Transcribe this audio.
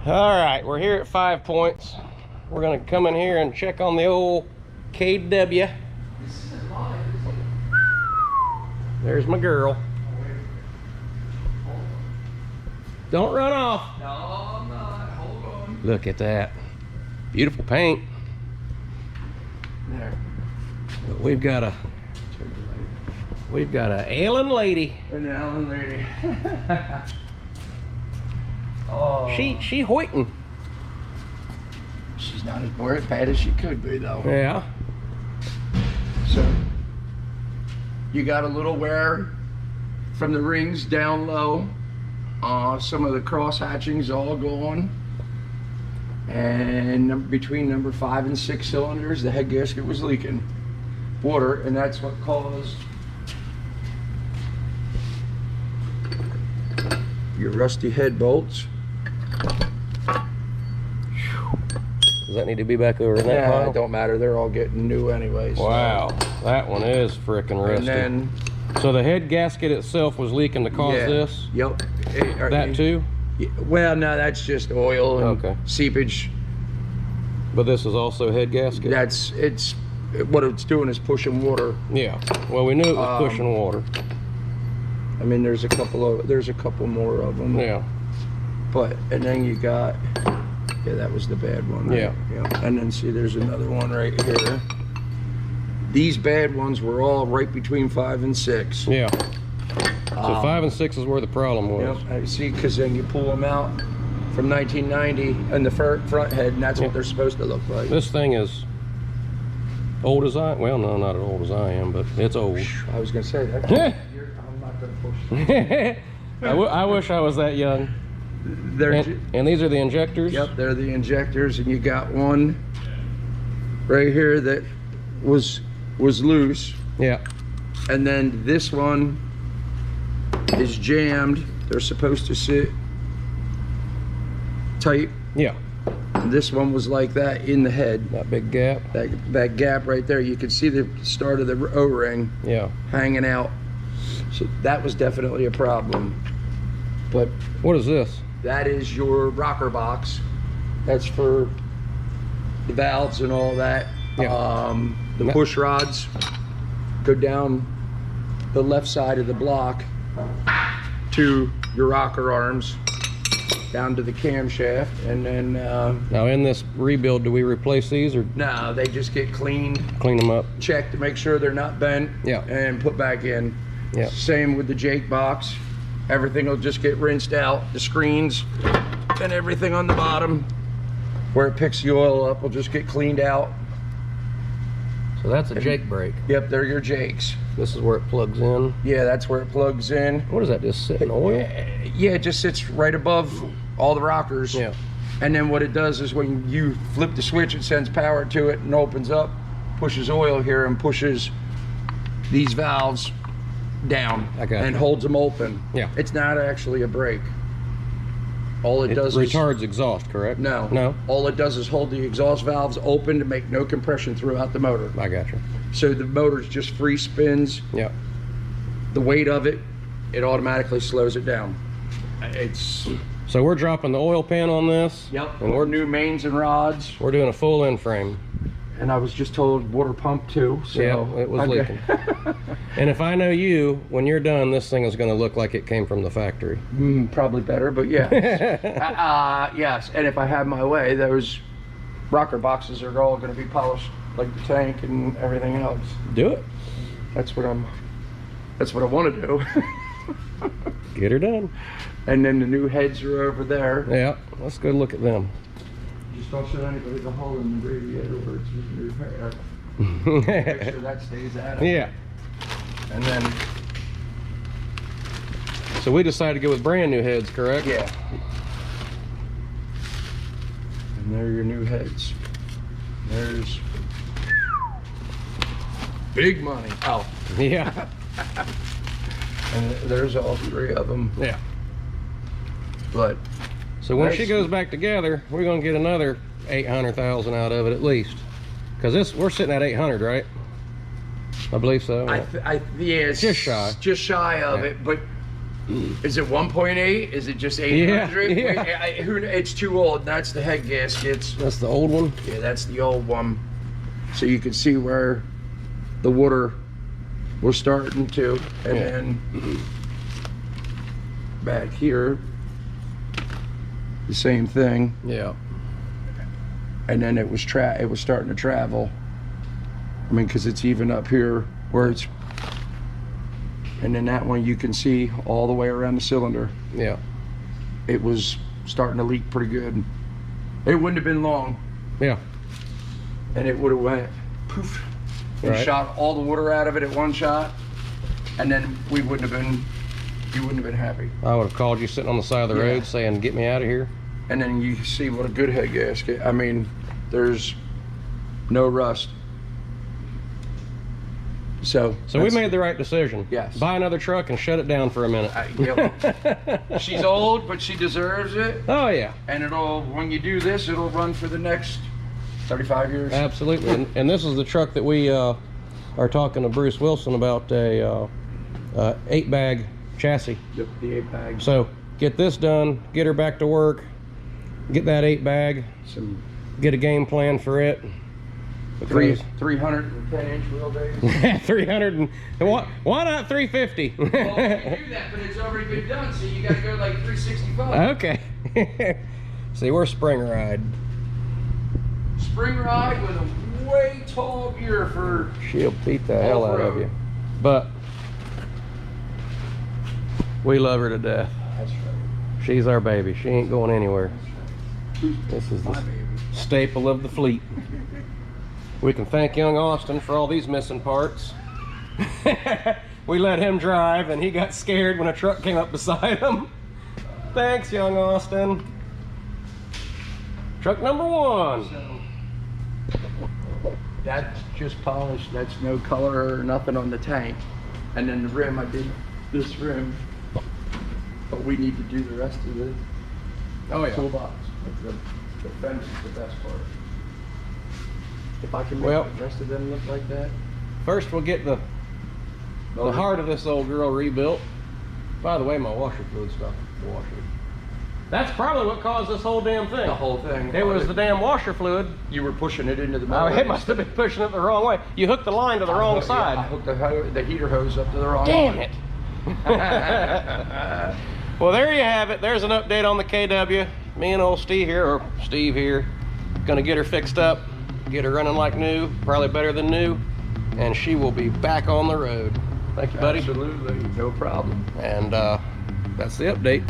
All right, we're here at 5 Points. We're gonna come in here and check on the old KW. There's my girl. Don't run off. No, I'm not. Hold on. Look at that. Beautiful paint. There. But we've got a ailing lady. An Allen lady. Oh. She hoiting. She's not as bad as she could be, though. Yeah. So you got a little wear from the rings down low. Some of the cross hatchings all gone. And between number 5 and 6 cylinders, the head gasket was leaking water, and that's what caused your rusty head bolts. Does that need to be back over in that Yeah, pile? it don't matter. They're all getting new anyways. Wow, that one is frickin' rusty. And then, so the head gasket itself was leaking to cause yeah, this? Yep. That too? Yeah, well, no, that's just oil and Okay. seepage. But this is also head gasket? What it's doing is pushing water. Yeah. Well, we knew it was pushing water. I mean, there's a couple more of them. Yeah. And then you got, yeah, that was the bad one. Right? Yeah. And then see, there's another one right here. These bad ones were all right between 5 and 6. Yeah. So 5 and 6 is where the problem was. Yep, I see, because then you pull them out from 1990 and the front head, and that's what they're supposed to look like. This thing is old as I, well, no, not as old as I am, but it's old. I was gonna say that. I'm not gonna push. I wish I was that young. And these are the injectors? Yep, they're the injectors, and you got one right here that was loose. Yeah. And then this one is jammed. They're supposed to sit tight. Yeah. And this one was like that in the head. That big gap. That gap right there. You could see the start of the O-ring. Yeah. Hanging out. So that was definitely a problem. But what is this? that is your rocker box. That's for the valves and all that. Yeah. The push rods go down the left side of the block to your rocker arms, down to the camshaft, and then now in this rebuild, do we replace these or no, they just get cleaned, clean them up? checked to make sure they're not bent, Yeah. and put back in. Yeah. Same with the Jake box. Everything will just get rinsed out. The screens and everything on the bottom where it picks the oil up will just get cleaned out. So that's a Jake brake. Yep, they're your Jakes. This is where it plugs in. Yeah, that's where it plugs in. What is that, just sitting oil? Yeah, it just sits right above all the rockers. Yeah. And then what it does is when you flip the switch, it sends power to it and opens up, pushes oil here and pushes these valves down and holds them open. Yeah. It's not actually a brake. All it does is retards exhaust, correct? No. No? All it does is hold the exhaust valves open to make no compression throughout the motor. I got you. So the motor's just free spins. Yeah. The weight of it, it automatically slows it down. It's So we're dropping the oil pan on this. Yep. And we're new mains and rods. We're doing a full end frame. And I was just told water pump too. So yeah, it was leaking. And if I know you, when you're done, this thing is going to look like it came from the factory. Probably better, but yeah. Yes, and if I have my way, those rocker boxes are all going to be polished like the tank and everything else. Do it. That's what I want to do. Get her done. And then the new heads are over there. Yeah, let's go look at them. Just don't show anybody the hole in the radiator where it's new repair. Make sure that stays out of it. Yeah. And then, so we decided to go with brand new heads, correct? yeah. And there are your new heads. There's big money. Oh. Yeah. And there's all 3 of them. Yeah. But so when she goes back together, we're gonna get another 800,000 out of it at least, because we're sitting at 800, right? I believe so. yeah, it's just shy. Just shy of it, but Is it 1.8? Is it just 800? Yeah. It's too old. That's the head gaskets. That's the old one? Yeah, that's the old one. So you can see where the water was starting to, and then back here, the same thing. Yeah. And then it was starting to travel. I mean, because it's even up here where it's, and then that one you can see all the way around the cylinder. Yeah. It was starting to leak pretty good. It wouldn't have been long, Yeah. and it would have went poof and Right. shot all the water out of it at one shot, and then you wouldn't have been happy. I would have called you sitting on the side of the Yeah. road saying, get me out of here. And then you see what a good head gasket. I mean, there's no rust. So We made the right decision. Yes. Buy another truck and shut it down for a minute. She's old, but she deserves it. Oh yeah. And when you do this, it'll run for the next 35 years. Absolutely. And this is the truck that we are talking to Bruce Wilson about, a 8-bag chassis. Yep, the 8-bag. So get this done, get her back to work, get that 8-bag, get a game plan for it. 310-inch wheelbase. 300 and why not 350? Well, you can do that, but it's already been done, so you got to go like 365. Okay. See, we're spring ride. Spring ride with a way tall gear for. She'll beat the hell out of you. But we love her to death. That's right. She's our baby. She ain't going anywhere. This is My the baby. staple of the fleet. We can thank young Austin for all these missing parts. We let him drive and he got scared when a truck came up beside him. Thanks, young Austin. Truck number 1. So that's just polished. That's no color or nothing on the tank. And then the rim, I did this rim, but we need to do the rest of the toolbox. The fence is the best part. If I can make the rest of them look like that. First we'll get the heart of this old girl rebuilt. By the way, my washer fluid stopped washing. That's probably what caused this whole damn thing. The whole thing. It was the damn washer fluid. You were pushing it into the Oh, motor. it must have been pushing it the wrong way. You hooked the line to the wrong side. I hooked the heater hose up to the wrong Damn line. it. Well, there you have it. There's an update on the KW. Me and old Steve here, gonna get her fixed up, get her running like new, probably better than new, and she will be back on the road. Thank you, buddy. Absolutely, no problem. And that's the update.